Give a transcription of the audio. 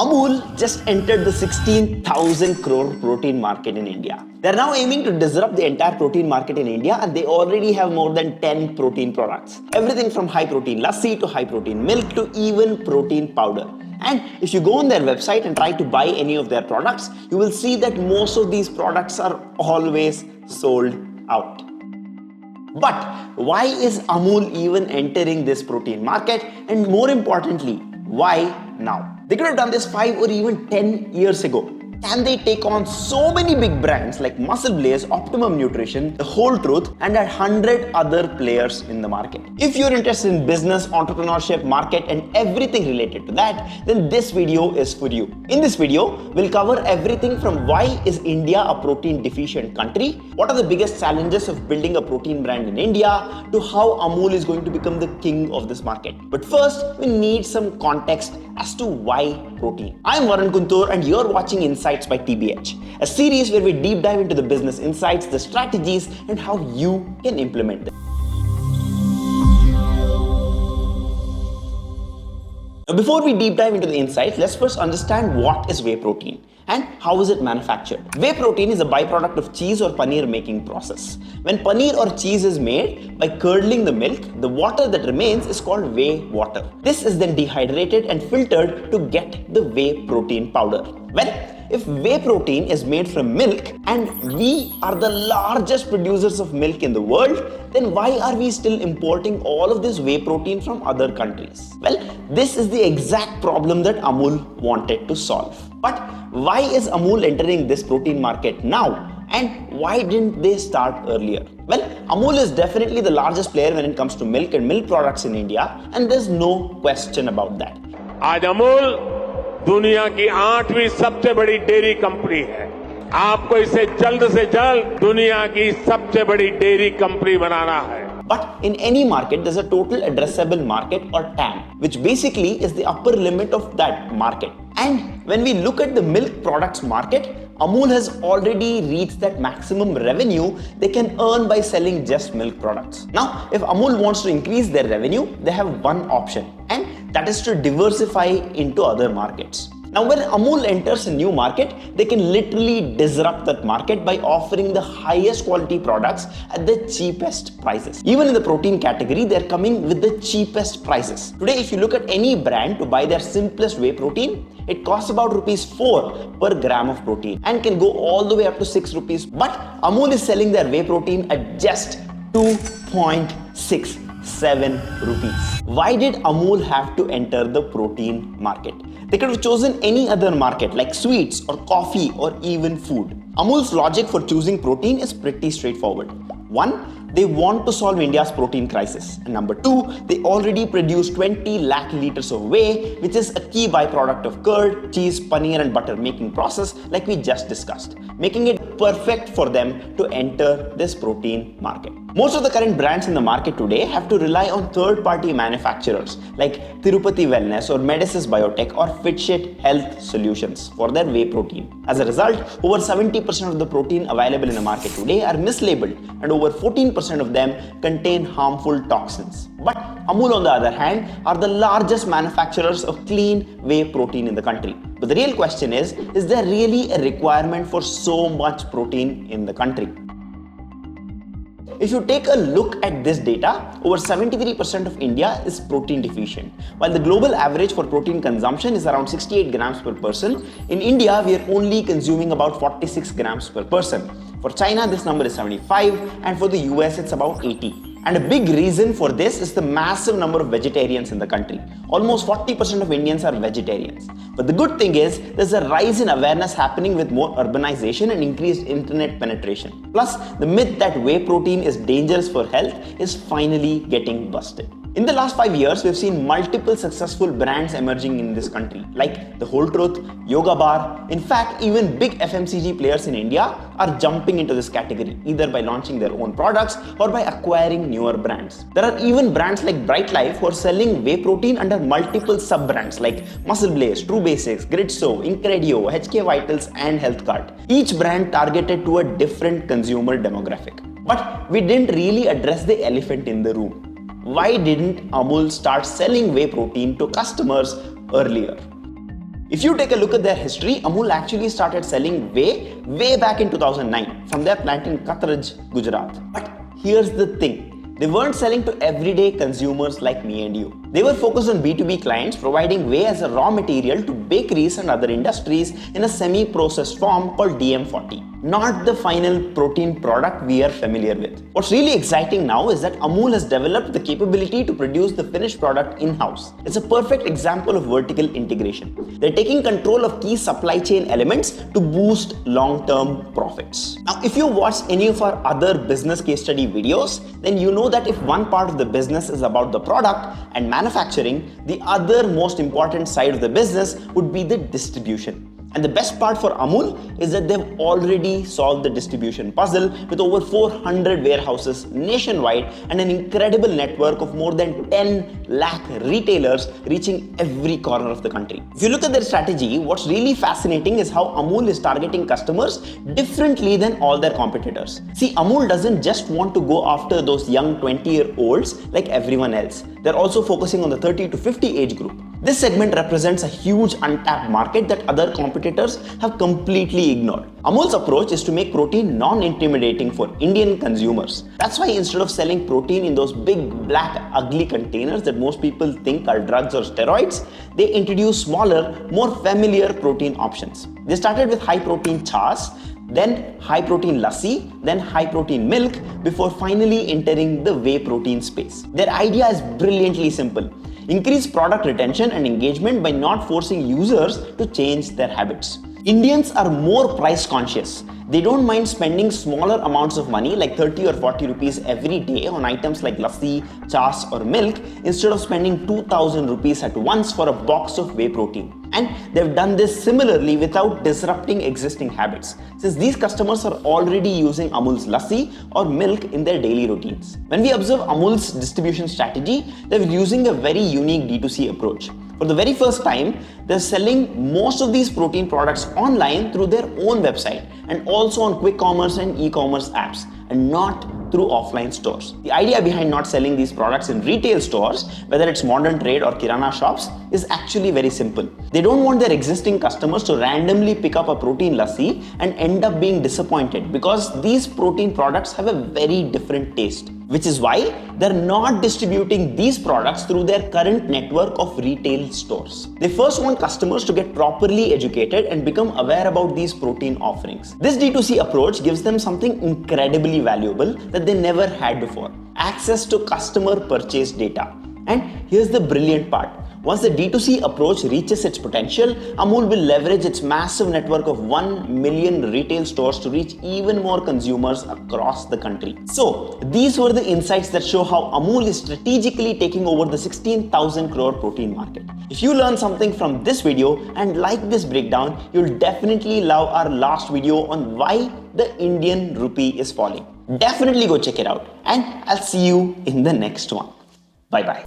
Amul just entered the 16,000 crore protein market in India. They're now aiming to disrupt the entire protein market in India, and they already have more than 10 protein products. Everything from high protein lassi to high protein milk to even protein powder. And if you go on their website and try to buy any of their products, you will see that most of these products are always sold out. But why is Amul even entering this protein market? And more importantly, why now? They could have done this 5 or even 10 years ago. Can they take on so many big brands like Muscle Blaze, Optimum Nutrition, The Whole Truth, and 100 other players in the market? If you're interested in business, entrepreneurship, market, and everything related to that, then this video is for you. In this video, we'll cover everything from why is India a protein deficient country, what are the biggest challenges of building a protein brand in India, to how Amul is going to become the king of this market. But first, we need some context as to why protein. I'm Varun Kuntur and you're watching Insights by TBH, a series where we deep dive into the business insights, the strategies, and how you can implement them. Now, before we deep dive into the insights, let's first understand what is whey protein and how is it manufactured. Whey protein is a byproduct of cheese or paneer making process. When paneer or cheese is made, by curdling the milk, the water that remains is called whey water. This is then dehydrated and filtered to get the whey protein powder. Well, if whey protein is made from milk and we are the largest producers of milk in the world, then why are we still importing all of this whey protein from other countries? Well, this is the exact problem that Amul wanted to solve. But why is Amul entering this protein market now? And why didn't they start earlier? Well, Amul is definitely the largest player when it comes to milk and milk products in India, and there's no question about that. आज अमूल दुनिया की 8वीं सबसे बड़ी dairy company है। आपको इसे जल्द से जल्द दुनिया की सबसे बड़ी डेयरी कंपनी बनाना है। But in any market, there's a total addressable market or TAM, which basically is the upper limit of that market. And when we look at the milk products market, Amul has already reached that maximum revenue they can earn by selling just milk products. Now, if Amul wants to increase their revenue, they have one option, and that is to diversify into other markets. Now, when Amul enters a new market, they can literally disrupt that market by offering the highest quality products at the cheapest prices. Even in the protein category, they're coming with the cheapest prices. Today, if you look at any brand to buy their simplest whey protein, it costs about ₹4 per gram of protein and can go all the way up to ₹6. But Amul is selling their whey protein at just 2.67 rupees. Why did Amul have to enter the protein market? They could have chosen any other market like sweets or coffee or even food. Amul's logic for choosing protein is pretty straightforward. One, they want to solve India's protein crisis. And number two, they already produce 20 lakh liters of whey, which is a key byproduct of curd, cheese, paneer and butter making process like we just discussed, making it perfect for them to enter this protein market. Most of the current brands in the market today have to rely on third-party manufacturers like Tirupati Wellness or Medicis Biotech or Fitshit Health Solutions for their whey protein. As a result, over 70% of the protein available in the market today are mislabeled and over 14% of them contain harmful toxins. But Amul, on the other hand, are the largest manufacturers of clean whey protein in the country. But the real question is there really a requirement for so much protein in the country? If you take a look at this data, over 73% of India is protein deficient. While the global average for protein consumption is around 68 grams per person, in India we are only consuming about 46 grams per person. For China, this number is 75, and for the US, it's about 80. And a big reason for this is the massive number of vegetarians in the country. Almost 40% of Indians are vegetarians. But the good thing is, there's a rise in awareness happening with more urbanization and increased internet penetration. Plus, the myth that whey protein is dangerous for health is finally getting busted. In the last 5 years, we've seen multiple successful brands emerging in this country, like The Whole Truth, Yoga Bar. In fact, even big FMCG players in India are jumping into this category, either by launching their own products or by acquiring newer brands. There are even brands like Bright Life who are selling whey protein under multiple sub-brands like Muscle Blaze, True Basics, Gridso, Incredio, HK Vitals, and HealthCart. Each brand targeted to a different consumer demographic. But we didn't really address the elephant in the room. Why didn't Amul start selling whey protein to customers earlier? If you take a look at their history, Amul actually started selling way back in 2009 from their plant in Katraj, Gujarat. But here's the thing. They weren't selling to everyday consumers like me and you. They were focused on B2B clients, providing whey as a raw material to bakeries and other industries in a semi-processed form called DM40. Not the final protein product we are familiar with. What's really exciting now is that Amul has developed the capability to produce the finished product in-house. It's a perfect example of vertical integration. They're taking control of key supply chain elements to boost long-term profits. Now, if you watch any of our other business case study videos, then you know that if one part of the business is about the product and manufacturing, the other most important side of the business would be the distribution. And the best part for Amul is that they've already solved the distribution puzzle with over 400 warehouses nationwide and an incredible network of more than 10 lakh retailers reaching every corner of the country. If you look at their strategy, what's really fascinating is how Amul is targeting customers differently than all their competitors. See, Amul doesn't just want to go after those young 20-year-olds like everyone else. They're also focusing on the 30 to 50 age group. This segment represents a huge untapped market that other competitors have completely ignored. Amul's approach is to make protein non-intimidating for Indian consumers. That's why instead of selling protein in those big, black, ugly containers that most people think are drugs or steroids, they introduce smaller, more familiar protein options. They started with high-protein chas, then high-protein lassi, then high-protein milk, before finally entering the whey protein space. Their idea is brilliantly simple. Increase product retention and engagement by not forcing users to change their habits. Indians are more price conscious. They don't mind spending smaller amounts of money like 30 or 40 rupees every day on items like lassi, chas or milk instead of spending 2000 rupees at once for a box of whey protein. And they've done this similarly without disrupting existing habits, since these customers are already using Amul's lassi or milk in their daily routines. When we observe Amul's distribution strategy, they're using a very unique D2C approach. For the very first time, they're selling most of these protein products online through their own website and also on quick commerce and e-commerce apps, and not through offline stores. The idea behind not selling these products in retail stores, whether it's modern trade or kirana shops, is actually very simple. They don't want their existing customers to randomly pick up a protein lassi and end up being disappointed, because these protein products have a very different taste. Which is why they're not distributing these products through their current network of retail stores. They first want customers to get properly educated and become aware about these protein offerings. This D2C approach gives them something incredibly valuable that they never had before: access to customer purchase data. And here's the brilliant part. Once the D2C approach reaches its potential, Amul will leverage its massive network of 1 million retail stores to reach even more consumers across the country. So, these were the insights that show how Amul is strategically taking over the 16,000 crore protein market. If you learned something from this video and like this breakdown, you'll definitely love our last video on why the Indian rupee is falling. Definitely go check it out, and I'll see you in the next one. Bye-bye.